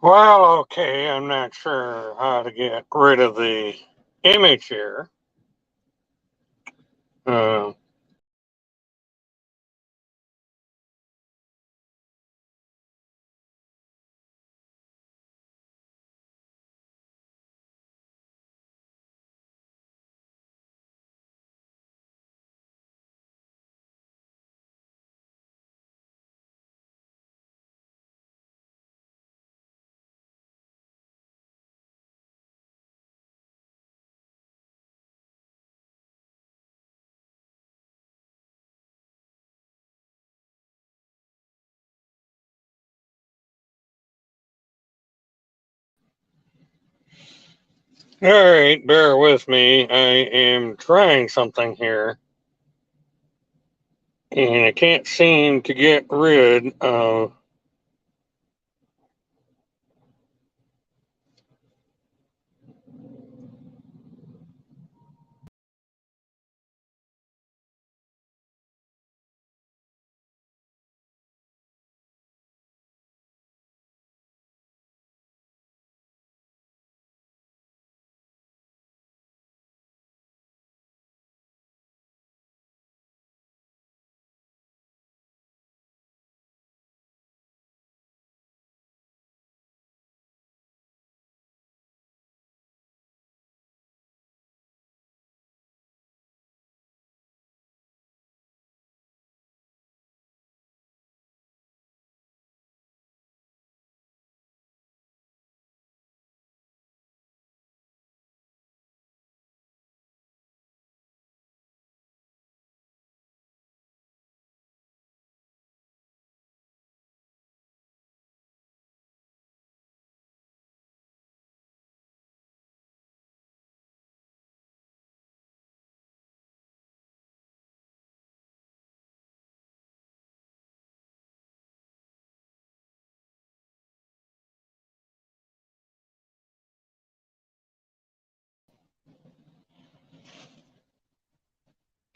Well, okay, I'm not sure how to get rid of the image here. Uh, all right, bear with me. I am trying something here, and I can't seem to get rid of.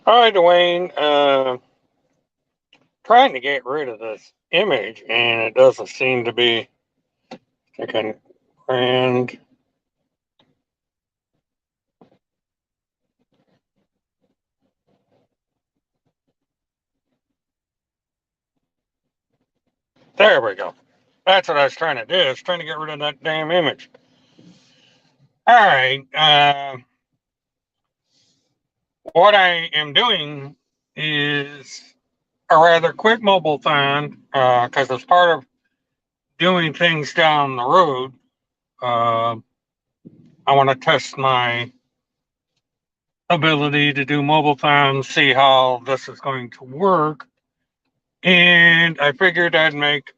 Hi, Dwayne. Trying to get rid of this image, and it doesn't seem to be. I can brand. There we go. That's what I was trying to do. I was trying to get rid of that damn image. All right. What I am doing is a rather quick Mobilethon because it's part of doing things down the road. Uh, I want to test my ability to do Mobilethon, see how this is going to work. And I figured I'd make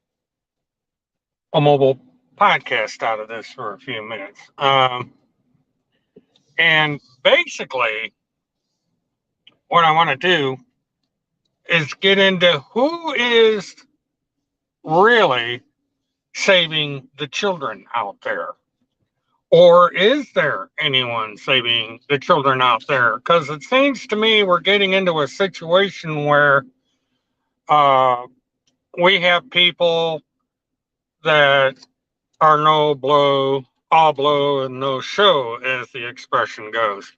a mobile podcast out of this for a few minutes. And basically, what I want to do is get into who is really saving the children out there. Or is there anyone saving the children out there? Because it seems to me we're getting into a situation where uh, we have people that are no blow, all blow, and no show, as the expression goes.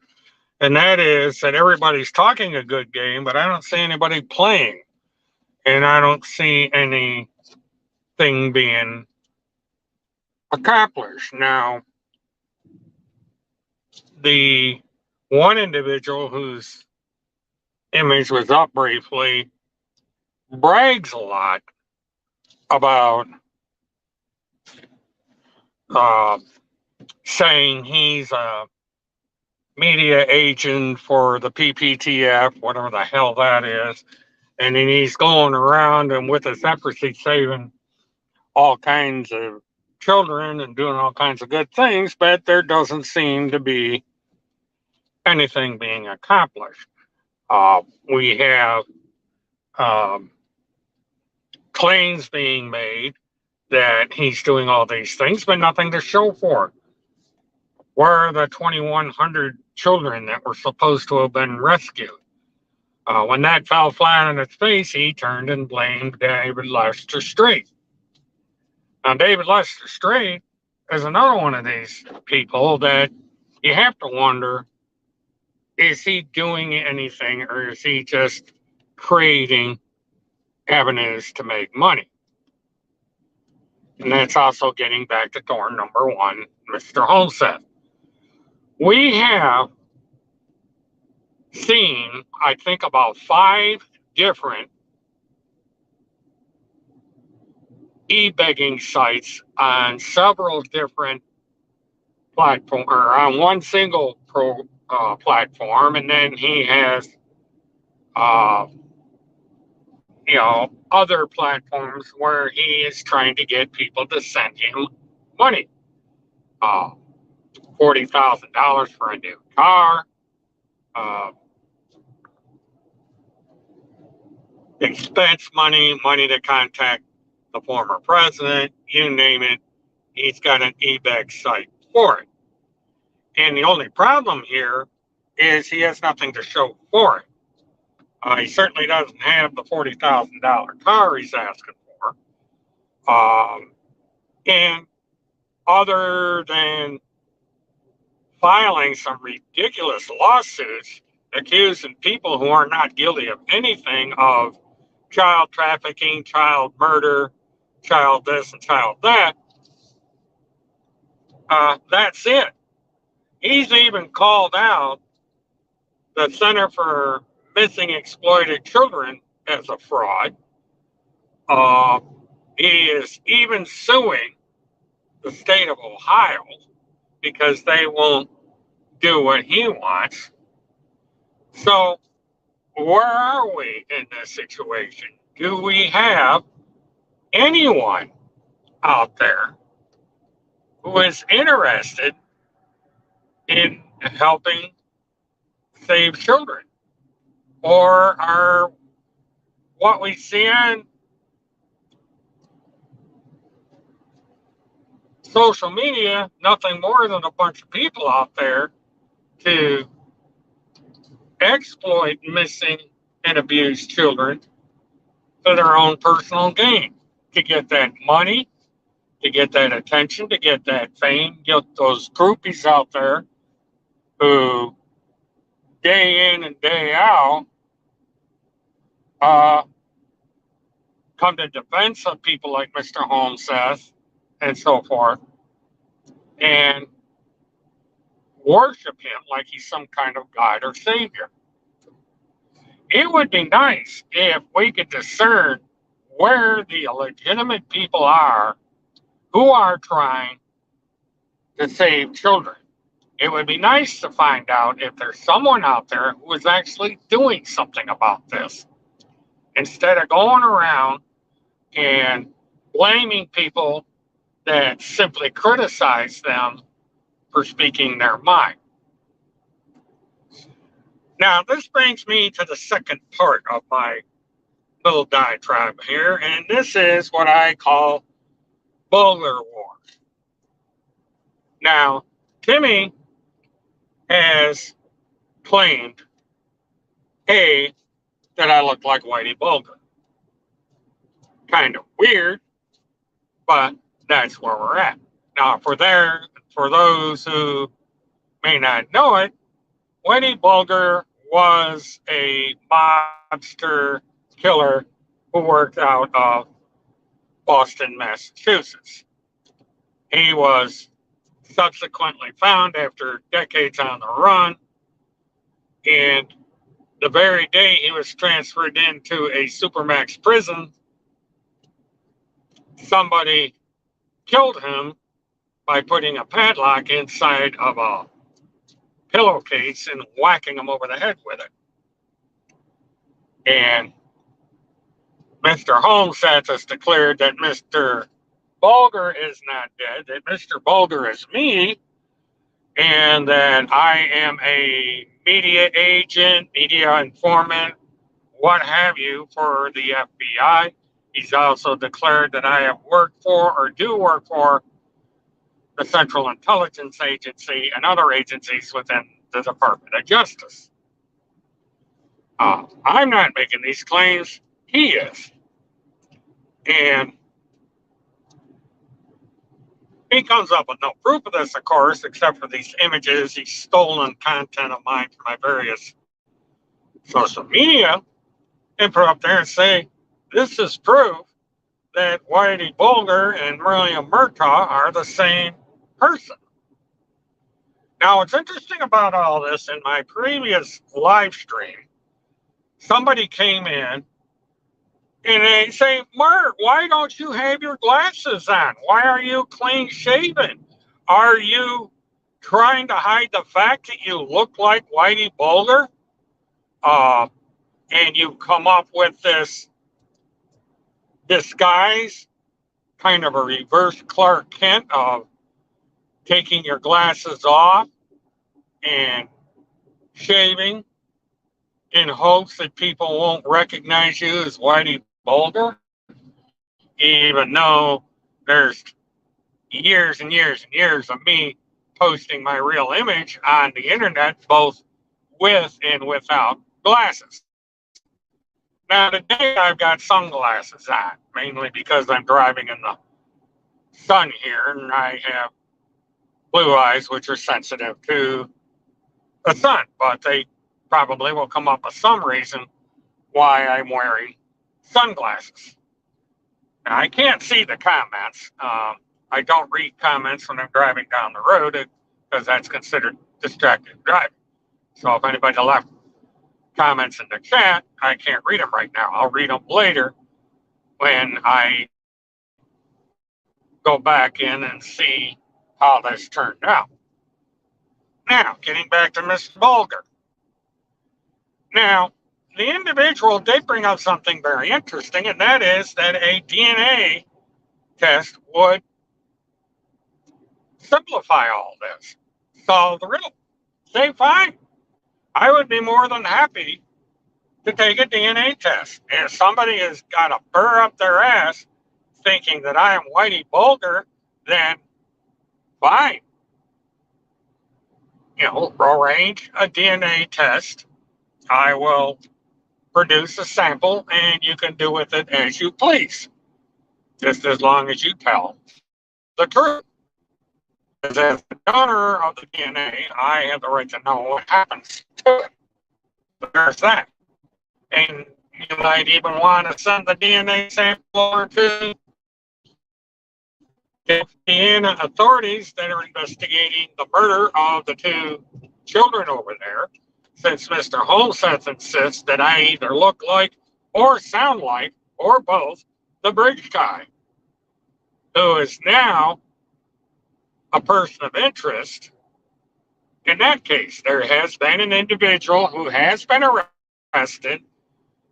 And that is that everybody's talking a good game, but I don't see anybody playing. And I don't see anything being accomplished. Now, the one individual whose image was up briefly brags a lot about uh, saying he's a media agent for the PPTF, whatever the hell that is. And then he's going around and with his efforts, he's saving all kinds of children and doing all kinds of good things, but there doesn't seem to be anything being accomplished. We have um, claims being made that he's doing all these things, but nothing to show for it. Where are the 2,100 children that were supposed to have been rescued? When that fell flat on its face, he turned and blamed David Lester Street. Now, David Lester Strait is another one of these people that you have to wonder, is he doing anything or is he just creating avenues to make money? And that's also getting back to door number one, Mr. Homestead. We have seen, I think, about 5 different e-begging sites on several different platforms, or on one single platform, and then he has, uh, other platforms where he is trying to get people to send him money. Uh, $40,000 for a new car, uh, expense money, money to contact the former president, you name it. He's got an eBay site for it. And the only problem here is he has nothing to show for it. He certainly doesn't have the $40,000 car he's asking for. And other than filing some ridiculous lawsuits accusing people who are not guilty of anything of child trafficking, child murder, child this and child that, that's it. He's even called out the Center for Missing Exploited Children as a fraud. Uh, he is even suing the state of Ohio because they won't do what he wants. So, where are we in this situation? Do we have anyone out there who is interested in helping save children? Or are what we see on social media nothing more than a bunch of people out there to exploit missing and abused children for their own personal gain, to get that money, to get that attention, to get that fame, get those groupies out there who day in and day out uh, come to defense of people like Mr. Holmes says and so forth, and worship him like he's some kind of God or savior. It would be nice if we could discern where the legitimate people are who are trying to save children. It would be nice to find out if there's someone out there who is actually doing something about this, instead of going around and blaming people that simply criticize them for speaking their mind. Now, this brings me to the second part of my little diatribe here, and this is what I call Bulgar Wars. Now, Timmy has claimed, A, that I look like Whitey Bulger. Kind of weird, but that's where we're at. Now, for those who may not know it, Whitey Bulger was a mobster killer who worked out of Boston, Massachusetts. He was subsequently found after decades on the run, and the very day he was transferred into a supermax prison, somebody killed him by putting a padlock inside of a pillowcase and whacking him over the head with it. And Mr. Holmes has declared that Mr. Bulger is not dead, that Mr. Bulger is me, and that I am a media agent, media informant, what have you, for the FBI. He's also declared that I have worked for or do work for the Central Intelligence Agency and other agencies within the Department of Justice. I'm not making these claims, he is. And He comes up with no proof of this, of course, except for these images, he's stolen content of mine from my various social media, and put up there and say, this is proof that Whitey Bulger and Miriam Murtaugh are the same person. Now, what's interesting about all this, in my previous live stream, somebody came in and they say, Mert, why don't you have your glasses on? Why are you clean shaven? Are you trying to hide the fact that you look like Whitey Bulger? And you come up with this disguise, kind of a reverse Clark Kent of taking your glasses off and shaving in hopes that people won't recognize you as Whitey Bulger, even though there's years and years and years of me posting my real image on the internet, both with and without glasses. Now, today I've got sunglasses on, mainly because I'm driving in the sun here and I have blue eyes, which are sensitive to the sun, but they probably will come up with some reason why I'm wearing sunglasses. Now, I can't see the comments. I don't read comments when I'm driving down the road because that's considered distracted driving. So if anybody left comments in the chat, I can't read them right now. I'll read them later when I go back in and see how this turned out. Now, getting back to Mr. Bulger. Now, the individual did bring up something very interesting, and that is that a DNA test would simplify all this, solve the riddle. Say, fine, I would be more than happy to take a DNA test. And if somebody has got a burr up their ass thinking that I am Whitey Bulger, then fine. Arrange a DNA test. I will produce a sample and you can do with it as you please, just as long as you tell the truth. Because as the donor of the DNA, I have the right to know what happens to it. So there's that. And you might even want to send the DNA sample over to the Indiana authorities that are investigating the murder of the two children over there, since Mr. Holseth insists that I either look like or sound like, or both, the bridge guy, who is now a person of interest. In that case, there has been an individual who has been arrested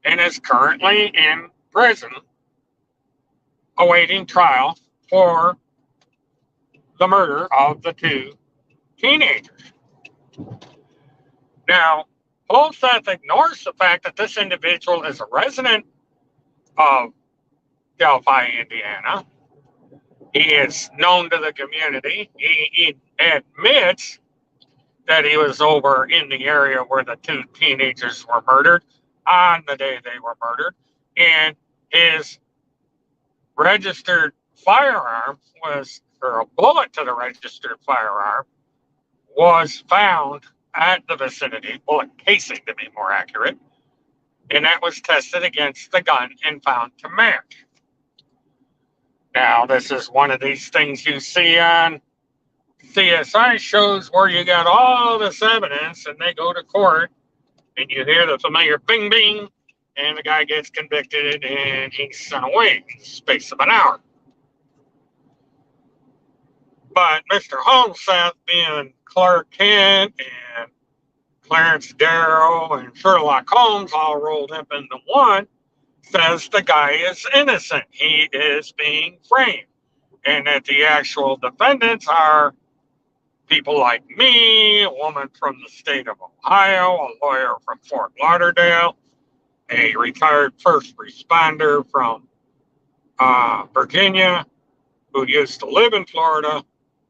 and is currently in prison awaiting trial for the murder of the two teenagers. Now, Holseth ignores the fact that this individual is a resident of Delphi, Indiana. He is known to the community. He admits that he was over in the area where the two teenagers were murdered on the day they were murdered. And his registered firearm or a bullet to the registered firearm was found at the vicinity, bullet casing to be more accurate, and that was tested against the gun and found to match. Now, this is one of these things you see on CSI shows where you got all this evidence and they go to court and you hear the familiar bing bing and the guy gets convicted and he's sent away in the space of an hour. But Mr. Holmeseth, being Clark Kent and Clarence Darrow and Sherlock Holmes all rolled up into one, says the guy is innocent. He is being framed. And that the actual defendants are people like me, a woman from the state of Ohio, a lawyer from Fort Lauderdale, a retired first responder from Virginia who used to live in Florida.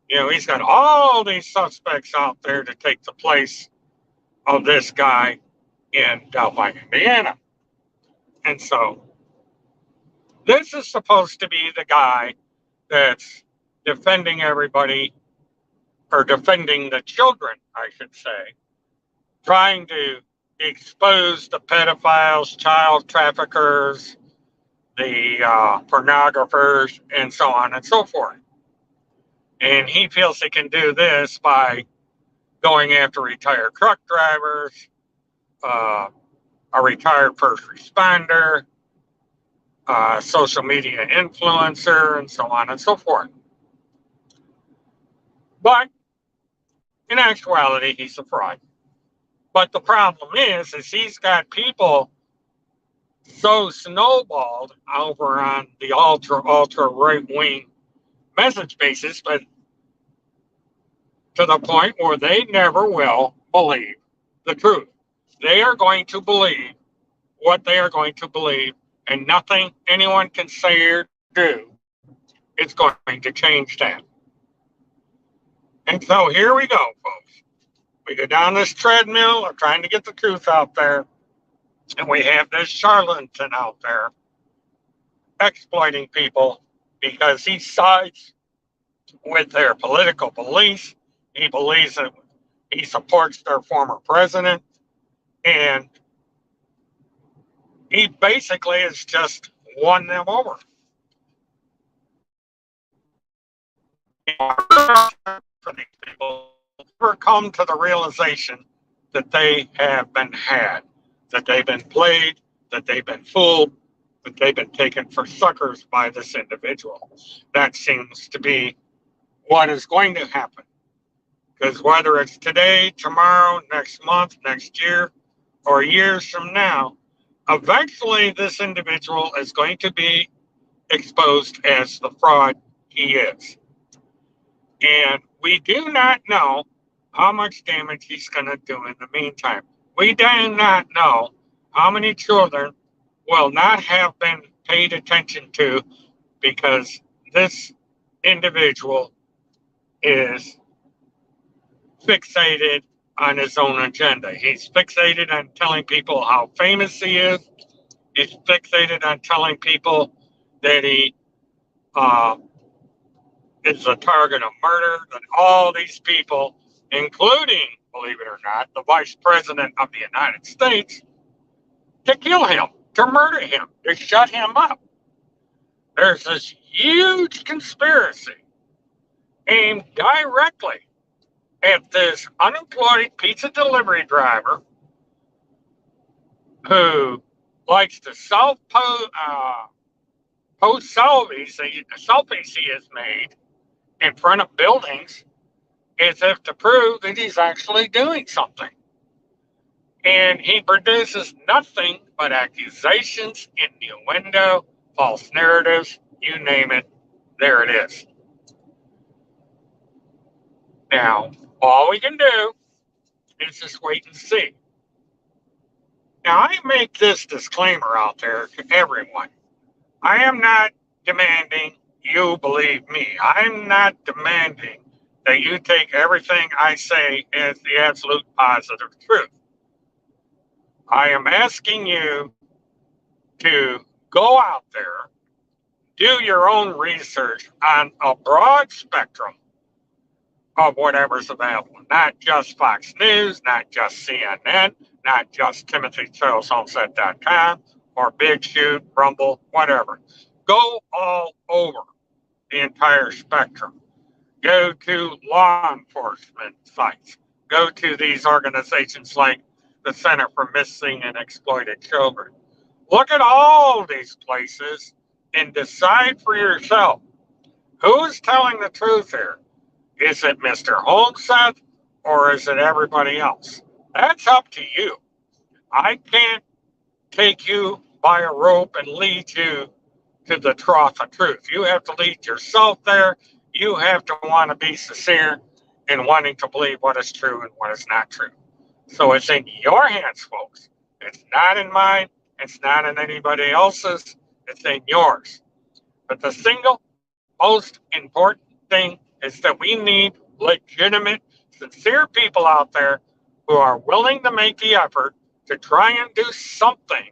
He's got all these suspects out there to take the place of this guy in Delphi, Indiana. And so this is supposed to be the guy that's defending everybody, or defending the children, I should say, trying to expose the pedophiles, child traffickers, the pornographers, and so on and so forth. And he feels he can do this by going after retired truck drivers, uh, a retired first responder, social media influencer, and so on and so forth. But in actuality, he's a fraud. But the problem is he's got people so snowballed over on the ultra right wing message basis, but to the point where they never will believe the truth. They are going to believe what they are going to believe, and nothing anyone can say or do is going to change that. And so here we go, folks. We go down this treadmill of trying to get the truth out there, and we have this charlatan out there exploiting people because he sides with their political beliefs. He believes that he supports their former president, and he basically has just won them over. For these people, never come to the realization that they have been had, that they've been played, that they've been fooled, that they've been taken for suckers by this individual. That seems to be what is going to happen. Because whether it's today, tomorrow, next month, next year, or years from now, eventually this individual is going to be exposed as the fraud he is. And we do not know how much damage he's going to do in the meantime. We do not know how many children will not have been paid attention to because this individual is fixated on his own agenda. He's fixated on telling people how famous he is. He's fixated on telling people that he is a target of murder, that all these people, including, believe it or not, the Vice President of the United States, to kill him, to murder him, to shut him up. There's this huge conspiracy aimed directly at this unemployed pizza delivery driver who likes to post selfies he has made in front of buildings as if to prove that he's actually doing something. And he produces nothing but accusations, innuendo, false narratives, you name it, there it is. Now, all we can do is just wait and see. Now, I make this disclaimer out there to everyone. I am not demanding you believe me. I'm not demanding that you take everything I say as the absolute positive truth. I am asking you to go out there, do your own research on a broad spectrum of whatever's available, not just Fox News, not just CNN, not just TimothyCharlesHomestead.com or Big Shoot, Rumble, whatever. Go all over the entire spectrum. Go to law enforcement sites. Go to these organizations like the Center for Missing and Exploited Children. Look at all these places and decide for yourself who's telling the truth here. Is it Mr. Homestead or is it everybody else? That's up to you. I can't take you by a rope and lead you to the trough of truth. You have to lead yourself there. You have to want to be sincere in wanting to believe what is true and what is not true. So it's in your hands, folks. It's not in mine. It's not in anybody else's. It's in yours. But the single most important thing is that we need legitimate, sincere people out there who are willing to make the effort to try and do something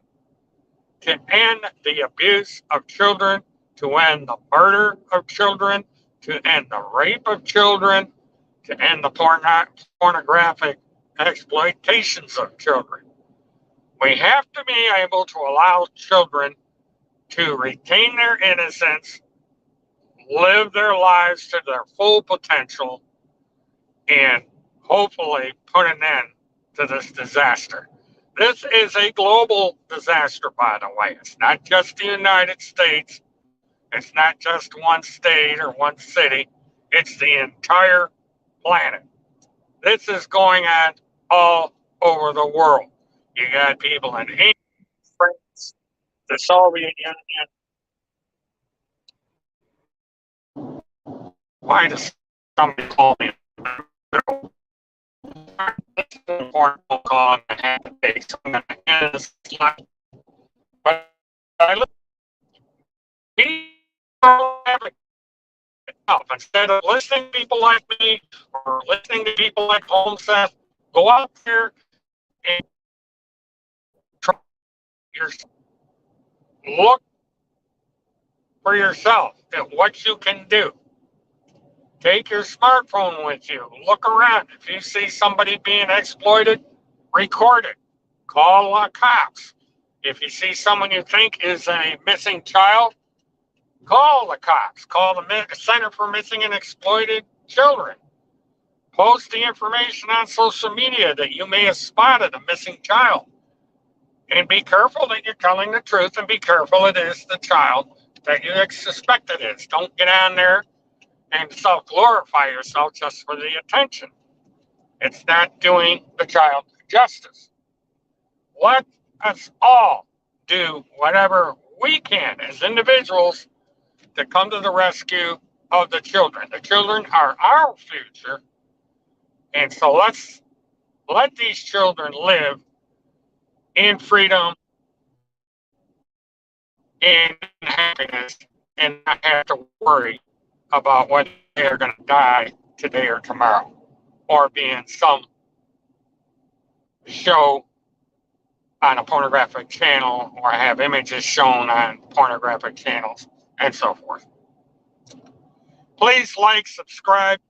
to end the abuse of children, to end the murder of children, to end the rape of children, to end the pornographic exploitations of children. We have to be able to allow children to retain their innocence, live their lives to their full potential, and hopefully put an end to this disaster. This is a global disaster, by the way. It's not just the United States. It's not just one state or one city. It's the entire planet. This is going on all over the world. You got people in England, France, the Soviet Union. Why does somebody call me? This is an important phone call I'm going to have to take. So I'm going to end this slide. But I look instead of listening to people like me or listening to people like Homestead, go out there and try look for yourself at what you can do. Take your smartphone with you. Look around. If you see somebody being exploited, record it. Call cops. If you see someone you think is a missing child, call the cops. Call the Center for Missing and Exploited Children. Post the information on social media that you may have spotted a missing child. And be careful that you're telling the truth, and be careful it is the child that you suspect it is. Don't get on there and self-glorify yourself just for the attention. It's not doing the child justice. Let us all do whatever we can as individuals to come to the rescue of the children. The children are our future, and so let's let these children live in freedom and happiness and not have to worry about whether they're going to die today or tomorrow, or be in some show on a pornographic channel, or have images shown on pornographic channels, and so forth. Please like, subscribe,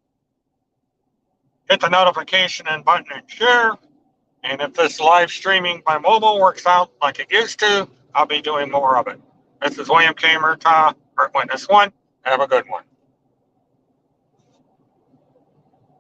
hit the notification and button and share. And if this live streaming by mobile works out like it used to, I'll be doing more of it. This is William K. Murtaugh, Witness 1. Have a good one.